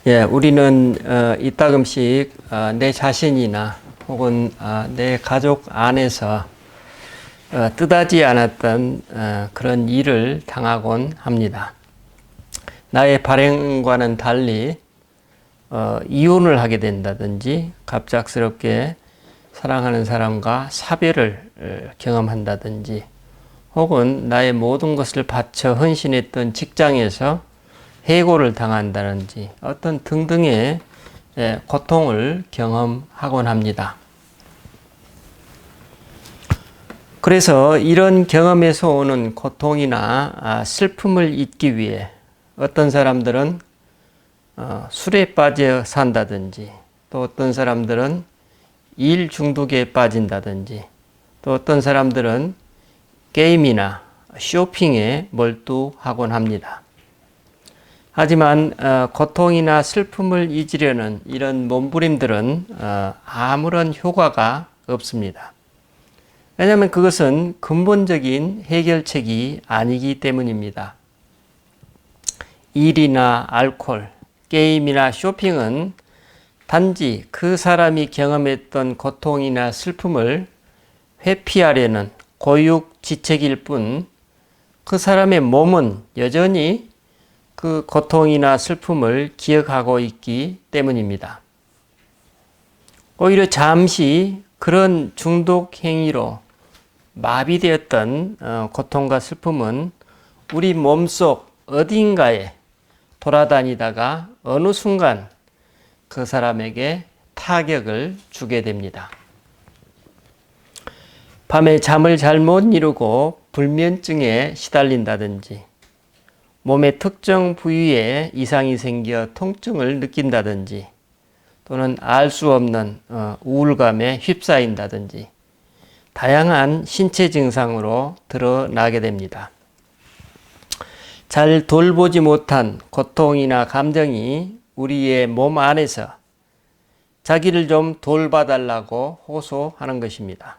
우리는 이따금씩 내 자신이나 혹은 내 가족 안에서 뜻하지 않았던 그런 일을 당하곤 합니다. 나의 발행과는 달리 이혼을 하게 된다든지 갑작스럽게 사랑하는 사람과 사별을 경험한다든지 혹은 나의 모든 것을 바쳐 헌신했던 직장에서 해고를 당한다든지 어떤 등등의 고통을 경험하곤 합니다. 그래서 이런 경험에서 오는 고통이나 슬픔을 잊기 위해 어떤 사람들은 술에 빠져 산다든지 또 어떤 사람들은 일 중독에 빠진다든지 또 어떤 사람들은 게임이나 쇼핑에 몰두하곤 합니다. 하지만 고통이나 슬픔을 잊으려는 이런 몸부림들은 아무런 효과가 없습니다. 왜냐하면 그것은 근본적인 해결책이 아니기 때문입니다. 일이나 알코올, 게임이나 쇼핑은 단지 그 사람이 경험했던 고통이나 슬픔을 회피하려는 고육지책일 뿐 그 사람의 몸은 여전히 그 고통이나 슬픔을 기억하고 있기 때문입니다. 오히려 잠시 그런 중독 행위로 마비되었던 고통과 슬픔은 우리 몸속 어딘가에 돌아다니다가 어느 순간 그 사람에게 타격을 주게 됩니다. 밤에 잠을 잘못 이루고 불면증에 시달린다든지 몸의 특정 부위에 이상이 생겨 통증을 느낀다든지 또는 알 수 없는 우울감에 휩싸인다든지 다양한 신체 증상으로 드러나게 됩니다. 잘 돌보지 못한 고통이나 감정이 우리의 몸 안에서 자기를 좀 돌봐달라고 호소하는 것입니다.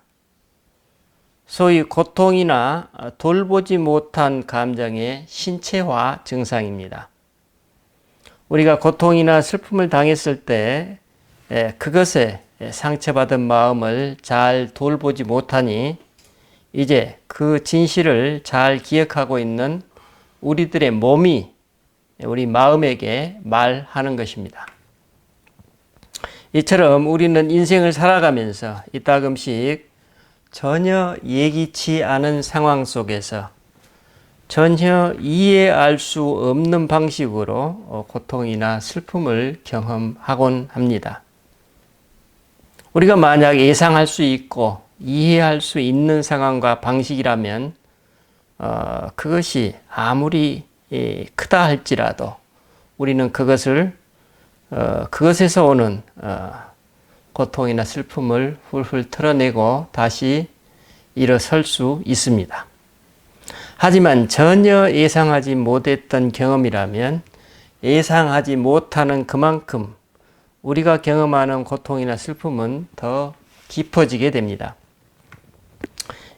소위 고통이나 돌보지 못한 감정의 신체화 증상입니다. 우리가 고통이나 슬픔을 당했을 때 그것에 상처받은 마음을 잘 돌보지 못하니 이제 그 진실을 잘 기억하고 있는 우리들의 몸이 우리 마음에게 말하는 것입니다. 이처럼 우리는 인생을 살아가면서 이따금씩 전혀 예기치 않은 상황 속에서 전혀 이해할 수 없는 방식으로 고통이나 슬픔을 경험하곤 합니다. 우리가 만약 예상할 수 있고 이해할 수 있는 상황과 방식이라면 그것이 아무리 크다 할지라도 우리는 그것에서 오는 고통이나 슬픔을 훌훌 털어내고 다시 일어설 수 있습니다. 하지만 전혀 예상하지 못했던 경험이라면 예상하지 못하는 그만큼 우리가 경험하는 고통이나 슬픔은 더 깊어지게 됩니다.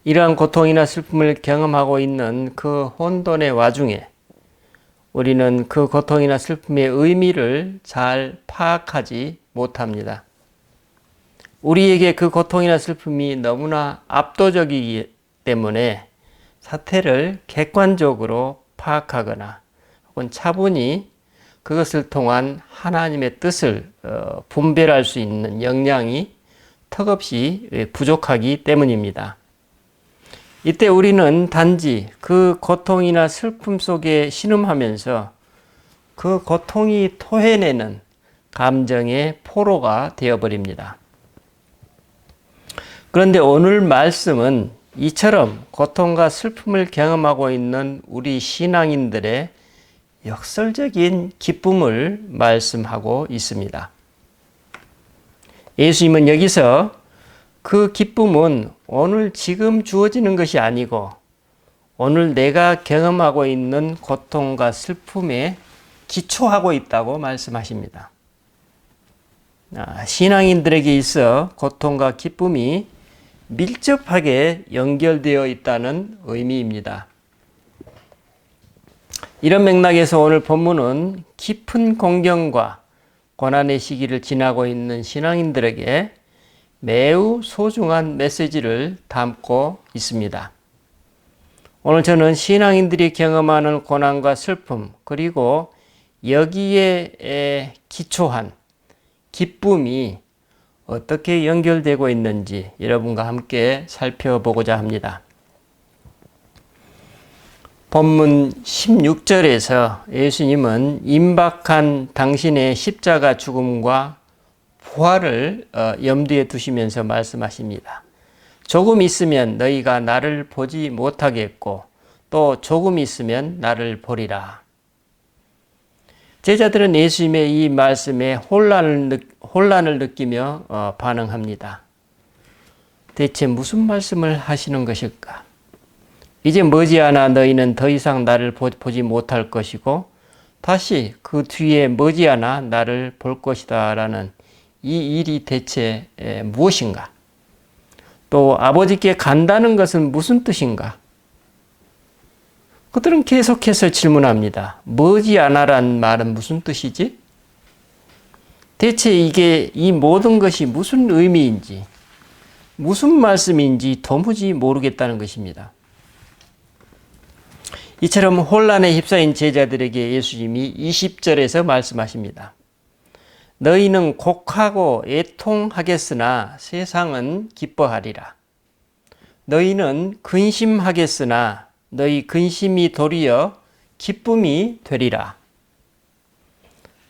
이러한 고통이나 슬픔을 경험하고 있는 그 혼돈의 와중에 우리는 그 고통이나 슬픔의 의미를 잘 파악하지 못합니다. 우리에게 그 고통이나 슬픔이 너무나 압도적이기 때문에 사태를 객관적으로 파악하거나 혹은 차분히 그것을 통한 하나님의 뜻을 분별할 수 있는 역량이 턱없이 부족하기 때문입니다. 이때 우리는 단지 그 고통이나 슬픔 속에 신음하면서 그 고통이 토해내는 감정의 포로가 되어버립니다. 그런데 오늘 말씀은 이처럼 고통과 슬픔을 경험하고 있는 우리 신앙인들의 역설적인 기쁨을 말씀하고 있습니다. 예수님은 여기서 그 기쁨은 오늘 지금 주어지는 것이 아니고 오늘 내가 경험하고 있는 고통과 슬픔에 기초하고 있다고 말씀하십니다. 신앙인들에게 있어 고통과 기쁨이 밀접하게 연결되어 있다는 의미입니다. 이런 맥락에서 오늘 본문은 깊은 공경과 고난의 시기를 지나고 있는 신앙인들에게 매우 소중한 메시지를 담고 있습니다. 오늘 저는 신앙인들이 경험하는 고난과 슬픔, 그리고 여기에 기초한 기쁨이 어떻게 연결되고 있는지 여러분과 함께 살펴보고자 합니다. 본문 16절에서 예수님은 임박한 당신의 십자가 죽음과 부활을 염두에 두시면서 말씀하십니다. 조금 있으면 너희가 나를 보지 못하겠고 또 조금 있으면 나를 보리라. 제자들은 예수님의 이 말씀에 혼란을 느끼며 반응합니다. 대체 무슨 말씀을 하시는 것일까? 이제 머지않아 너희는 더 이상 나를 보지 못할 것이고 다시 그 뒤에 머지않아 나를 볼 것이다 라는 이 일이 대체 무엇인가? 또 아버지께 간다는 것은 무슨 뜻인가? 그들은 계속해서 질문합니다. 머지않아란 말은 무슨 뜻이지? 대체 이 모든 것이 무슨 의미인지, 무슨 말씀인지 도무지 모르겠다는 것입니다. 이처럼 혼란에 휩싸인 제자들에게 예수님이 20절에서 말씀하십니다. 너희는 곡하고 애통하겠으나 세상은 기뻐하리라. 너희는 근심하겠으나 너희 근심이 도리어 기쁨이 되리라.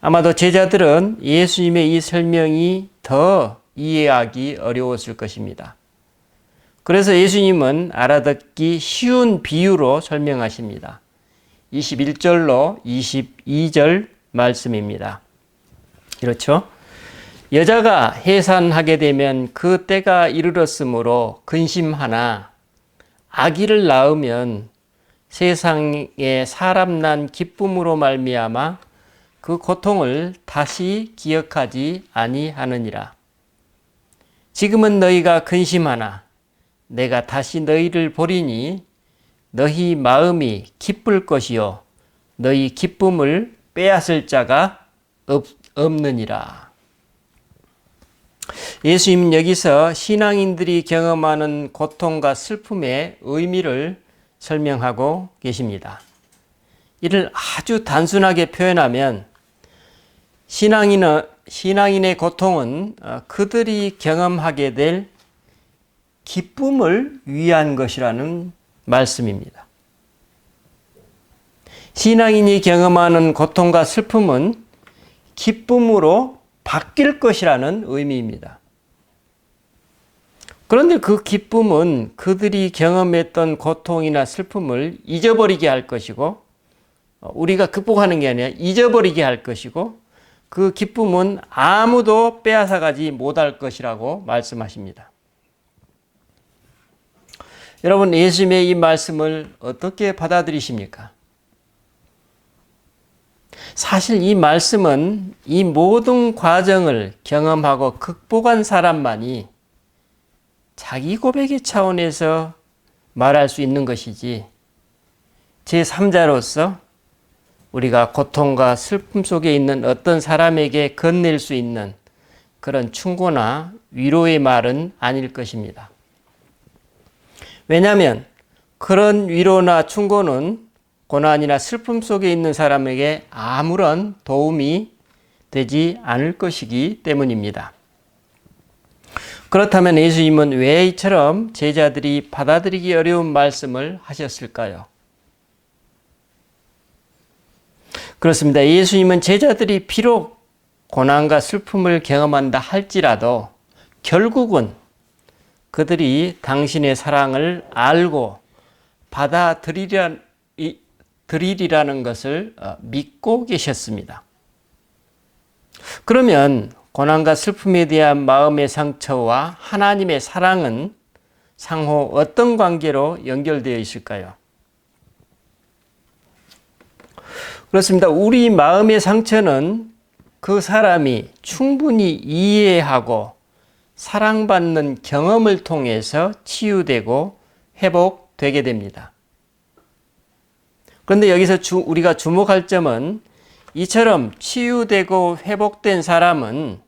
아마도 제자들은 예수님의 이 설명이 더 이해하기 어려웠을 것입니다. 그래서 예수님은 알아듣기 쉬운 비유로 설명하십니다. 21절로 22절 말씀입니다. 그렇죠? 여자가 해산하게 되면 그 때가 이르렀으므로 근심하나 아기를 낳으면 세상에 사람 난 기쁨으로 말미암아 그 고통을 다시 기억하지 아니하느니라. 지금은 너희가 근심하나 내가 다시 너희를 보리니 너희 마음이 기쁠 것이요 너희 기쁨을 빼앗을 자가 없느니라. 예수님은 여기서 신앙인들이 경험하는 고통과 슬픔의 의미를 설명하고 계십니다. 이를 아주 단순하게 표현하면 신앙인의 고통은 그들이 경험하게 될 기쁨을 위한 것이라는 말씀입니다. 신앙인이 경험하는 고통과 슬픔은 기쁨으로 바뀔 것이라는 의미입니다. 그런데 그 기쁨은 그들이 경험했던 고통이나 슬픔을 잊어버리게 할 것이고, 우리가 극복하는 게 아니라 잊어버리게 할 것이고, 그 기쁨은 아무도 빼앗아가지 못할 것이라고 말씀하십니다. 여러분, 예수님의 이 말씀을 어떻게 받아들이십니까? 사실 이 말씀은 이 모든 과정을 경험하고 극복한 사람만이 자기 고백의 차원에서 말할 수 있는 것이지, 제3자로서 우리가 고통과 슬픔 속에 있는 어떤 사람에게 건넬 수 있는 그런 충고나 위로의 말은 아닐 것입니다. 왜냐하면 그런 위로나 충고는 고난이나 슬픔 속에 있는 사람에게 아무런 도움이 되지 않을 것이기 때문입니다. 그렇다면 예수님은 왜 이처럼 제자들이 받아들이기 어려운 말씀을 하셨을까요? 그렇습니다. 예수님은 제자들이 비록 고난과 슬픔을 경험한다 할지라도 결국은 그들이 당신의 사랑을 알고 받아들이리라는 것을 믿고 계셨습니다. 그러면 고난과 슬픔에 대한 마음의 상처와 하나님의 사랑은 상호 어떤 관계로 연결되어 있을까요? 그렇습니다. 우리 마음의 상처는 그 사람이 충분히 이해하고 사랑받는 경험을 통해서 치유되고 회복되게 됩니다. 그런데 여기서 우리가 주목할 점은 이처럼 치유되고 회복된 사람은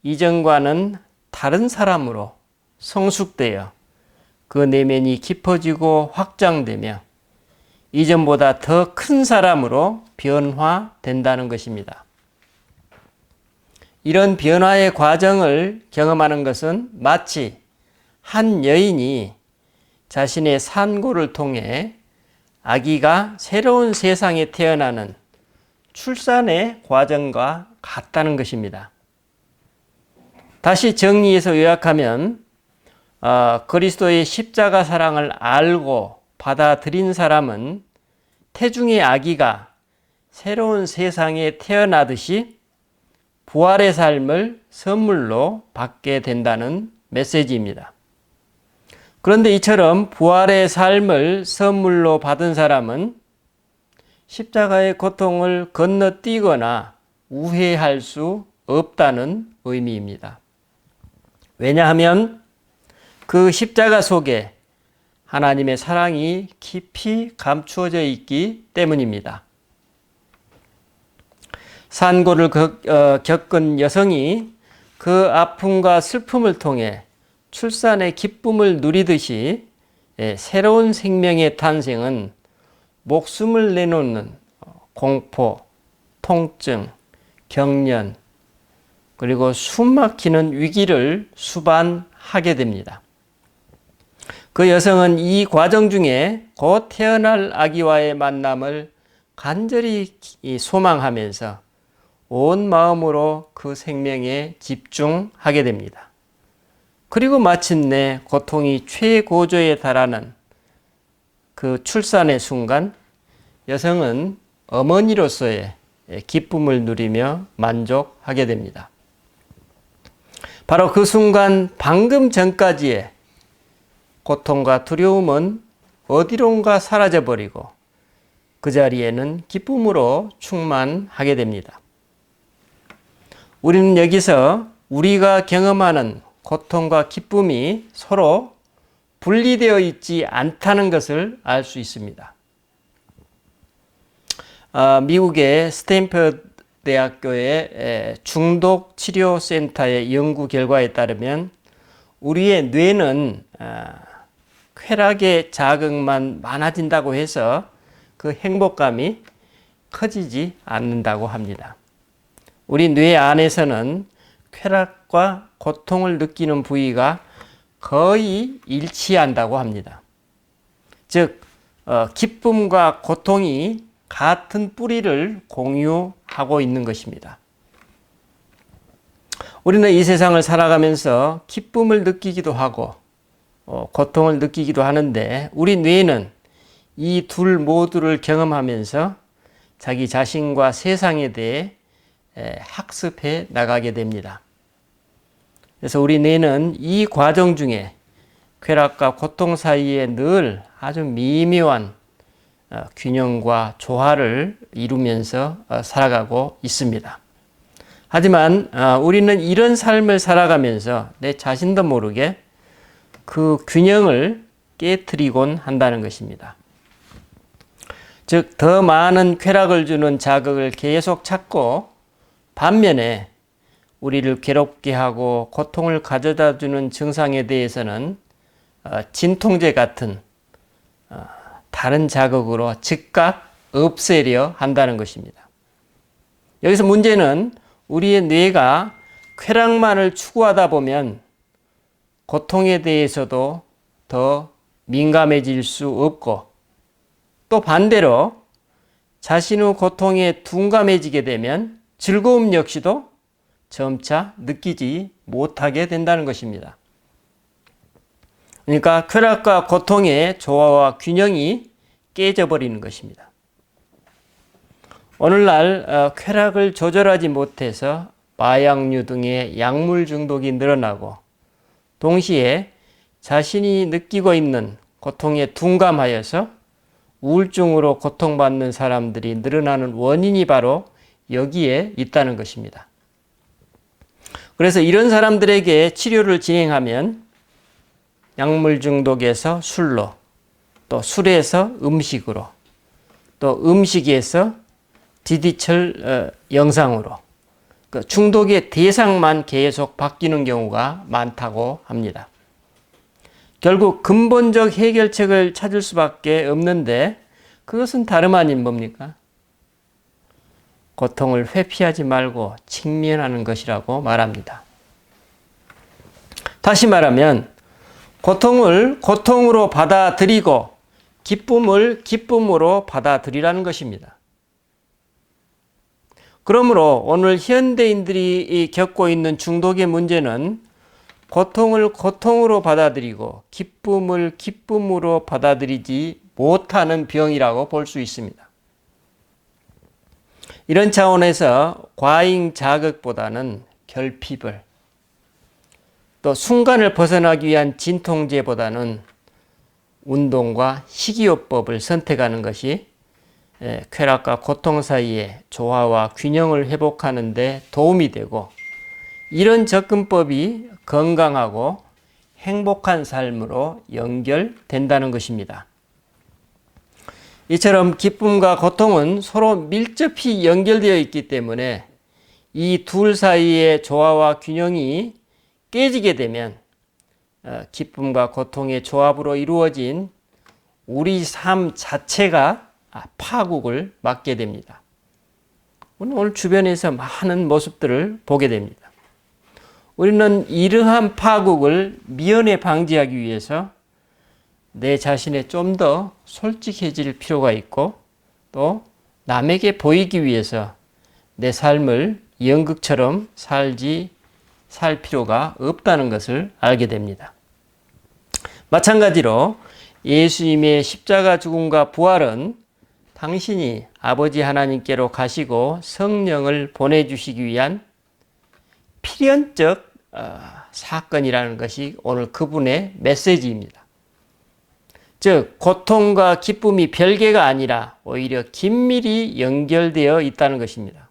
이전과는 다른 사람으로 성숙되어 그 내면이 깊어지고 확장되며 이전보다 더 큰 사람으로 변화된다는 것입니다. 이런 변화의 과정을 경험하는 것은 마치 한 여인이 자신의 산고를 통해 아기가 새로운 세상에 태어나는 출산의 과정과 같다는 것입니다. 다시 정리해서 요약하면 그리스도의 십자가 사랑을 알고 받아들인 사람은 태중의 아기가 새로운 세상에 태어나듯이 부활의 삶을 선물로 받게 된다는 메시지입니다. 그런데 이처럼 부활의 삶을 선물로 받은 사람은 십자가의 고통을 건너뛰거나 우회할 수 없다는 의미입니다. 왜냐하면 그 십자가 속에 하나님의 사랑이 깊이 감추어져 있기 때문입니다. 산고를 겪은 여성이 그 아픔과 슬픔을 통해 출산의 기쁨을 누리듯이 새로운 생명의 탄생은 목숨을 내놓는 공포, 통증, 경련, 그리고 숨막히는 위기를 수반하게 됩니다. 그 여성은 이 과정 중에 곧 태어날 아기와의 만남을 간절히 소망하면서 온 마음으로 그 생명에 집중하게 됩니다. 그리고 마침내 고통이 최고조에 달하는 그 출산의 순간 여성은 어머니로서의 기쁨을 누리며 만족하게 됩니다. 바로 그 순간 방금 전까지의 고통과 두려움은 어디론가 사라져버리고 그 자리에는 기쁨으로 충만하게 됩니다. 우리는 여기서 우리가 경험하는 고통과 기쁨이 서로 분리되어 있지 않다는 것을 알 수 있습니다. 미국의 스탠퍼드 대학교의 중독치료센터의 연구 결과에 따르면 우리의 뇌는 쾌락의 자극만 많아진다고 해서 그 행복감이 커지지 않는다고 합니다. 우리 뇌 안에서는 쾌락과 고통을 느끼는 부위가 거의 일치한다고 합니다. 즉, 기쁨과 고통이 같은 뿌리를 공유하고 있는 것입니다. 우리는 이 세상을 살아가면서 기쁨을 느끼기도 하고 고통을 느끼기도 하는데 우리 뇌는 이 둘 모두를 경험하면서 자기 자신과 세상에 대해 학습해 나가게 됩니다. 그래서 우리 뇌는 이 과정 중에 쾌락과 고통 사이에 늘 아주 미묘한 균형과 조화를 이루면서 살아가고 있습니다. 하지만 우리는 이런 삶을 살아가면서 내 자신도 모르게 그 균형을 깨트리곤 한다는 것입니다. 즉, 더 많은 쾌락을 주는 자극을 계속 찾고 반면에 우리를 괴롭게 하고 고통을 가져다 주는 증상에 대해서는 진통제 같은 다른 자극으로 즉각 없애려 한다는 것입니다. 여기서 문제는 우리의 뇌가 쾌락만을 추구하다 보면 고통에 대해서도 더 민감해질 수 없고 또 반대로 자신의 고통에 둔감해지게 되면 즐거움 역시도 점차 느끼지 못하게 된다는 것입니다. 그러니까 쾌락과 고통의 조화와 균형이 깨져버리는 것입니다. 오늘날 쾌락을 조절하지 못해서 마약류 등의 약물 중독이 늘어나고 동시에 자신이 느끼고 있는 고통에 둔감하여서 우울증으로 고통받는 사람들이 늘어나는 원인이 바로 여기에 있다는 것입니다. 그래서 이런 사람들에게 치료를 진행하면 약물 중독에서 술로, 또 술에서 음식으로, 또 음식에서 지디철 영상으로 그 중독의 대상만 계속 바뀌는 경우가 많다고 합니다. 결국 근본적 해결책을 찾을 수밖에 없는데 그것은 다름 아닌 뭡니까? 고통을 회피하지 말고 직면하는 것이라고 말합니다. 다시 말하면 고통을 고통으로 받아들이고 기쁨을 기쁨으로 받아들이라는 것입니다. 그러므로 오늘 현대인들이 겪고 있는 중독의 문제는 고통을 고통으로 받아들이고 기쁨을 기쁨으로 받아들이지 못하는 병이라고 볼 수 있습니다. 이런 차원에서 과잉 자극보다는 결핍을, 또 순간을 벗어나기 위한 진통제보다는 운동과 식이요법을 선택하는 것이 쾌락과 고통 사이의 조화와 균형을 회복하는 데 도움이 되고, 이런 접근법이 건강하고 행복한 삶으로 연결된다는 것입니다. 이처럼 기쁨과 고통은 서로 밀접히 연결되어 있기 때문에 이 둘 사이의 조화와 균형이 깨지게 되면 기쁨과 고통의 조합으로 이루어진 우리 삶 자체가 파국을 맞게 됩니다. 오늘 주변에서 많은 모습들을 보게 됩니다. 우리는 이러한 파국을 미연에 방지하기 위해서 내 자신에 좀 더 솔직해질 필요가 있고, 또 남에게 보이기 위해서 내 삶을 연극처럼 살 필요가 없다는 것을 알게 됩니다. 마찬가지로 예수님의 십자가 죽음과 부활은 당신이 아버지 하나님께로 가시고 성령을 보내주시기 위한 필연적 사건이라는 것이 오늘 그분의 메시지입니다. 즉 고통과 기쁨이 별개가 아니라 오히려 긴밀히 연결되어 있다는 것입니다.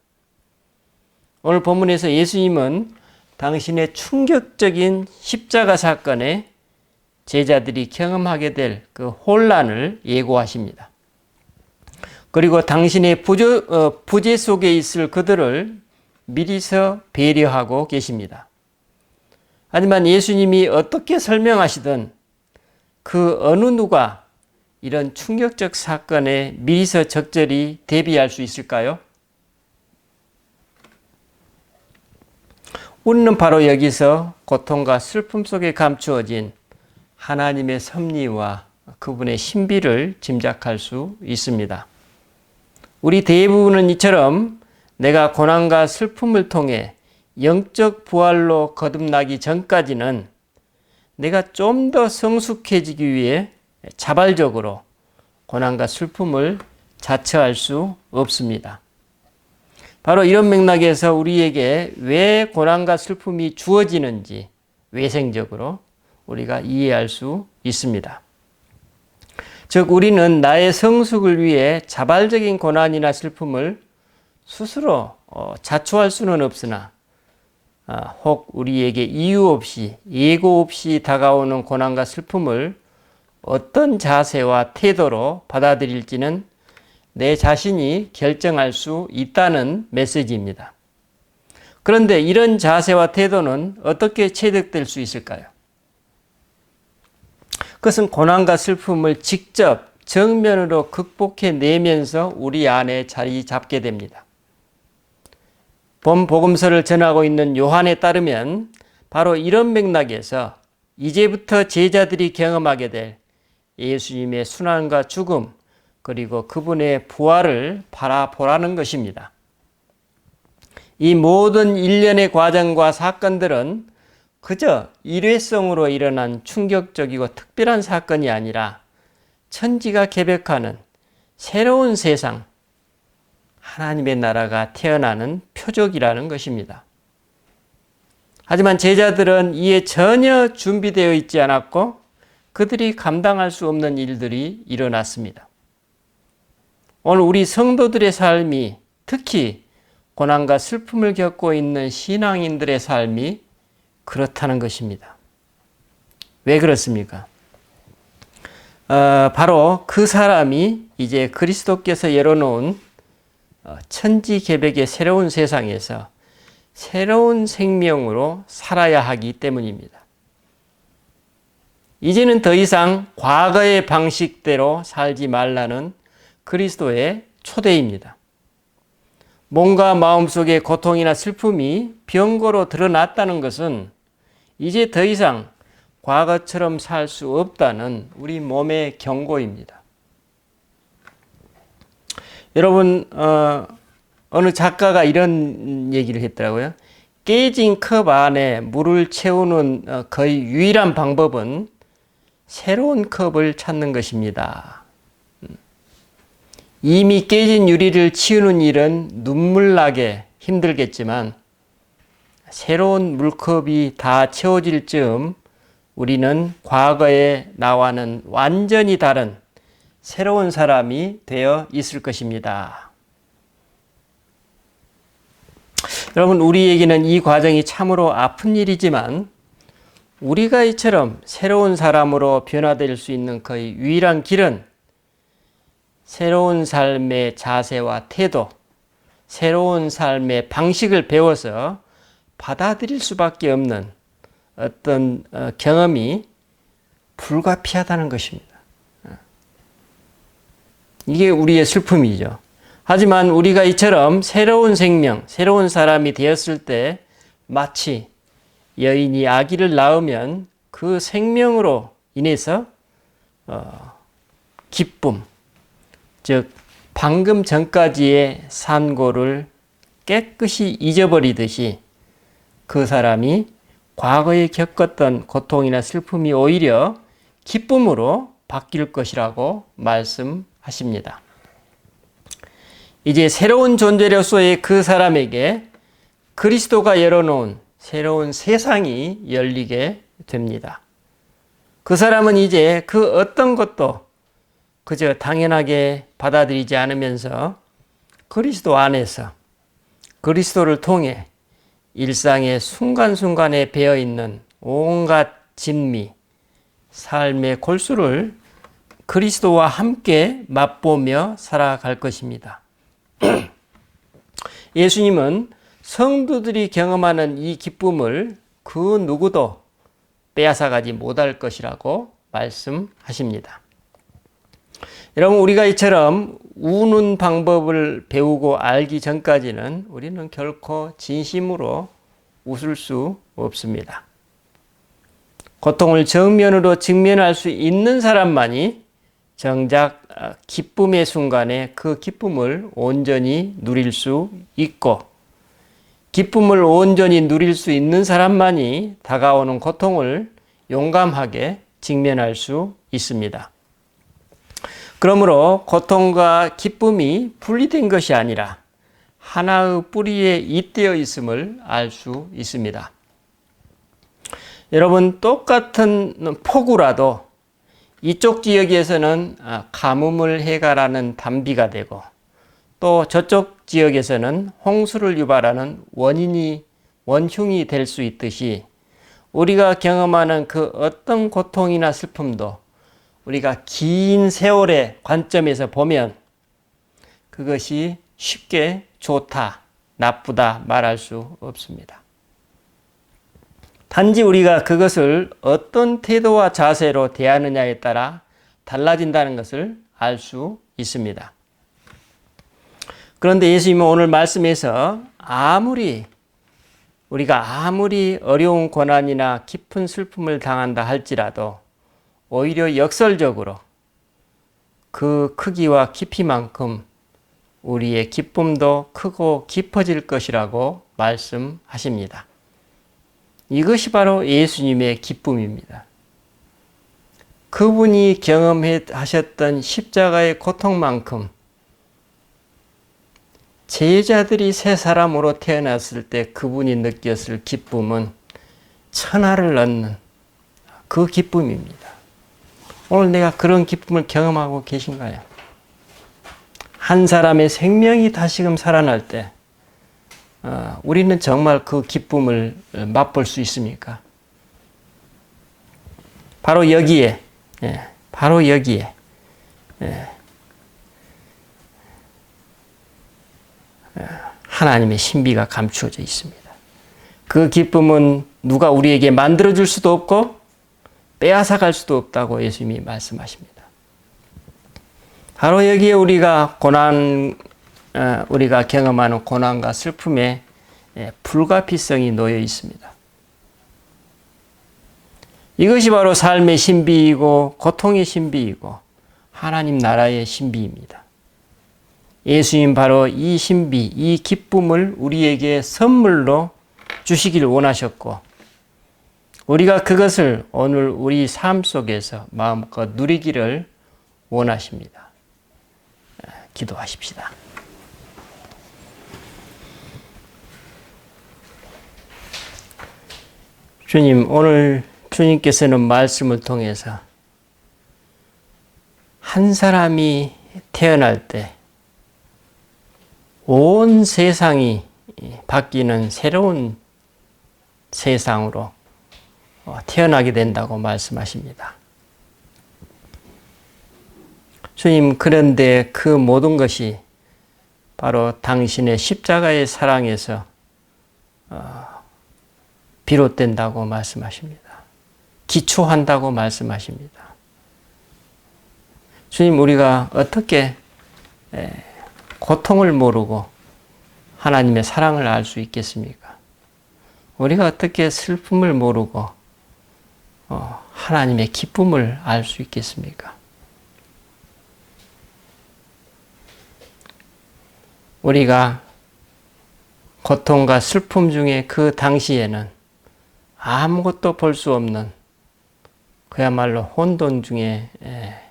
오늘 본문에서 예수님은 당신의 충격적인 십자가 사건에 제자들이 경험하게 될 그 혼란을 예고하십니다. 그리고 당신의 부재 속에 있을 그들을 미리서 배려하고 계십니다. 하지만 예수님이 어떻게 설명하시든 그 어느 누가 이런 충격적 사건에 미리서 적절히 대비할 수 있을까요? 우리는 바로 여기서 고통과 슬픔 속에 감추어진 하나님의 섭리와 그분의 신비를 짐작할 수 있습니다. 우리 대부분은 이처럼 내가 고난과 슬픔을 통해 영적 부활로 거듭나기 전까지는 내가 좀 더 성숙해지기 위해 자발적으로 고난과 슬픔을 자처할 수 없습니다. 바로 이런 맥락에서 우리에게 왜 고난과 슬픔이 주어지는지 외생적으로 우리가 이해할 수 있습니다. 즉 우리는 나의 성숙을 위해 자발적인 고난이나 슬픔을 스스로 자초할 수는 없으나 혹 우리에게 이유 없이 예고 없이 다가오는 고난과 슬픔을 어떤 자세와 태도로 받아들일지는 내 자신이 결정할 수 있다는 메시지입니다. 그런데 이런 자세와 태도는 어떻게 체득될 수 있을까요? 그것은 고난과 슬픔을 직접 정면으로 극복해내면서 우리 안에 자리 잡게 됩니다. 본 복음서를 전하고 있는 요한에 따르면 바로 이런 맥락에서 이제부터 제자들이 경험하게 될 예수님의 순환과 죽음, 그리고 그분의 부활을 바라보라는 것입니다. 이 모든 일련의 과정과 사건들은 그저 일회성으로 일어난 충격적이고 특별한 사건이 아니라 천지가 개벽하는 새로운 세상, 하나님의 나라가 태어나는 표적이라는 것입니다. 하지만 제자들은 이에 전혀 준비되어 있지 않았고 그들이 감당할 수 없는 일들이 일어났습니다. 오늘 우리 성도들의 삶이, 특히 고난과 슬픔을 겪고 있는 신앙인들의 삶이 그렇다는 것입니다. 왜 그렇습니까? 바로 그 사람이 이제 그리스도께서 열어놓은 천지개벽의 새로운 세상에서 새로운 생명으로 살아야 하기 때문입니다. 이제는 더 이상 과거의 방식대로 살지 말라는 그리스도의 초대입니다. 몸과 마음속의 고통이나 슬픔이 병고로 드러났다는 것은 이제 더 이상 과거처럼 살 수 없다는 우리 몸의 경고입니다. 여러분, 어느 작가가 이런 얘기를 했더라고요. 깨진 컵 안에 물을 채우는 거의 유일한 방법은 새로운 컵을 찾는 것입니다. 이미 깨진 유리를 치우는 일은 눈물나게 힘들겠지만 새로운 물컵이 다 채워질 즈음 우리는 과거의 나와는 완전히 다른 새로운 사람이 되어 있을 것입니다. 여러분, 우리에게는 이 과정이 참으로 아픈 일이지만 우리가 이처럼 새로운 사람으로 변화될 수 있는 거의 유일한 길은 새로운 삶의 자세와 태도, 새로운 삶의 방식을 배워서 받아들일 수밖에 없는 어떤 경험이 불가피하다는 것입니다. 이게 우리의 슬픔이죠. 하지만 우리가 이처럼 새로운 생명, 새로운 사람이 되었을 때 마치 여인이 아기를 낳으면 그 생명으로 인해서 기쁨, 즉 방금 전까지의 산고를 깨끗이 잊어버리듯이 그 사람이 과거에 겪었던 고통이나 슬픔이 오히려 기쁨으로 바뀔 것이라고 말씀하십니다. 이제 새로운 존재로서의 그 사람에게 그리스도가 열어놓은 새로운 세상이 열리게 됩니다. 그 사람은 이제 그 어떤 것도 그저 당연하게 받아들이지 않으면서 그리스도 안에서 그리스도를 통해 일상의 순간순간에 배어있는 온갖 진미, 삶의 골수를 그리스도와 함께 맛보며 살아갈 것입니다. 예수님은 성도들이 경험하는 이 기쁨을 그 누구도 빼앗아가지 못할 것이라고 말씀하십니다. 여러분, 우리가 이처럼 우는 방법을 배우고 알기 전까지는 우리는 결코 진심으로 웃을 수 없습니다. 고통을 정면으로 직면할 수 있는 사람만이 정작 기쁨의 순간에 그 기쁨을 온전히 누릴 수 있고, 기쁨을 온전히 누릴 수 있는 사람만이 다가오는 고통을 용감하게 직면할 수 있습니다. 그러므로 고통과 기쁨이 분리된 것이 아니라 하나의 뿌리에 잇대어 있음을 알 수 있습니다. 여러분, 똑같은 폭우라도 이쪽 지역에서는 가뭄을 해결하는 단비가 되고, 또 저쪽 지역에서는 홍수를 유발하는 원흉이 될 수 있듯이 우리가 경험하는 그 어떤 고통이나 슬픔도 우리가 긴 세월의 관점에서 보면 그것이 쉽게 좋다, 나쁘다 말할 수 없습니다. 단지 우리가 그것을 어떤 태도와 자세로 대하느냐에 따라 달라진다는 것을 알 수 있습니다. 그런데 예수님은 오늘 말씀에서 우리가 아무리 어려운 고난이나 깊은 슬픔을 당한다 할지라도 오히려 역설적으로 그 크기와 깊이만큼 우리의 기쁨도 크고 깊어질 것이라고 말씀하십니다. 이것이 바로 예수님의 기쁨입니다. 그분이 경험하셨던 십자가의 고통만큼 제자들이 새 사람으로 태어났을 때 그분이 느꼈을 기쁨은 천하를 얻는 그 기쁨입니다. 오늘 내가 그런 기쁨을 경험하고 계신가요? 한 사람의 생명이 다시금 살아날 때 우리는 정말 그 기쁨을 맛볼 수 있습니까? 바로 여기에, 하나님의 신비가 감추어져 있습니다. 그 기쁨은 누가 우리에게 만들어줄 수도 없고 빼앗아갈 수도 없다고 예수님이 말씀하십니다. 바로 여기에 우리가 경험하는 고난과 슬픔의 불가피성이 놓여 있습니다. 이것이 바로 삶의 신비이고 고통의 신비이고 하나님 나라의 신비입니다. 예수님 바로 이 신비, 이 기쁨을 우리에게 선물로 주시길 원하셨고 우리가 그것을 오늘 우리 삶 속에서 마음껏 누리기를 원하십니다. 기도하십시다. 주님, 오늘 주님께서는 말씀을 통해서 한 사람이 태어날 때 온 세상이 바뀌는 새로운 세상으로 태어나게 된다고 말씀하십니다. 주님, 그런데 그 모든 것이 바로 당신의 십자가의 사랑에서 비롯된다고 말씀하십니다. 기초한다고 말씀하십니다. 주님, 우리가 어떻게 고통을 모르고 하나님의 사랑을 알 수 있겠습니까? 우리가 어떻게 슬픔을 모르고 하나님의 기쁨을 알 수 있겠습니까? 우리가 고통과 슬픔 중에 그 당시에는 아무것도 볼 수 없는 그야말로 혼돈 중에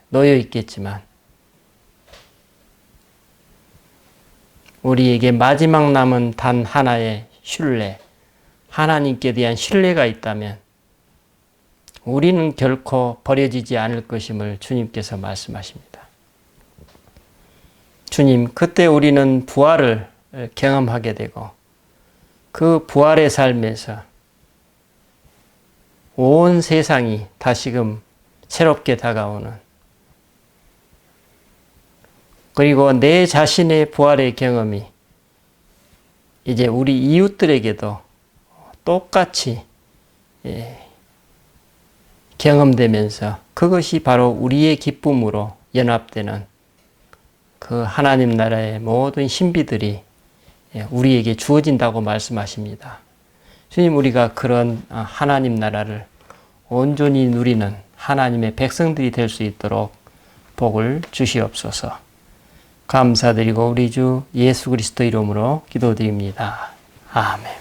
놓여 있겠지만 우리에게 마지막 남은 단 하나의 신뢰, 하나님께 대한 신뢰가 있다면 우리는 결코 버려지지 않을 것임을 주님께서 말씀하십니다. 주님, 그때 우리는 부활을 경험하게 되고 그 부활의 삶에서 온 세상이 다시금 새롭게 다가오는 그리고 내 자신의 부활의 경험이 이제 우리 이웃들에게도 똑같이 경험되면서 그것이 바로 우리의 기쁨으로 연합되는 그 하나님 나라의 모든 신비들이 우리에게 주어진다고 말씀하십니다. 주님, 우리가 그런 하나님 나라를 온전히 누리는 하나님의 백성들이 될 수 있도록 복을 주시옵소서. 감사드리고 우리 주 예수 그리스도 이름으로 기도드립니다. 아멘.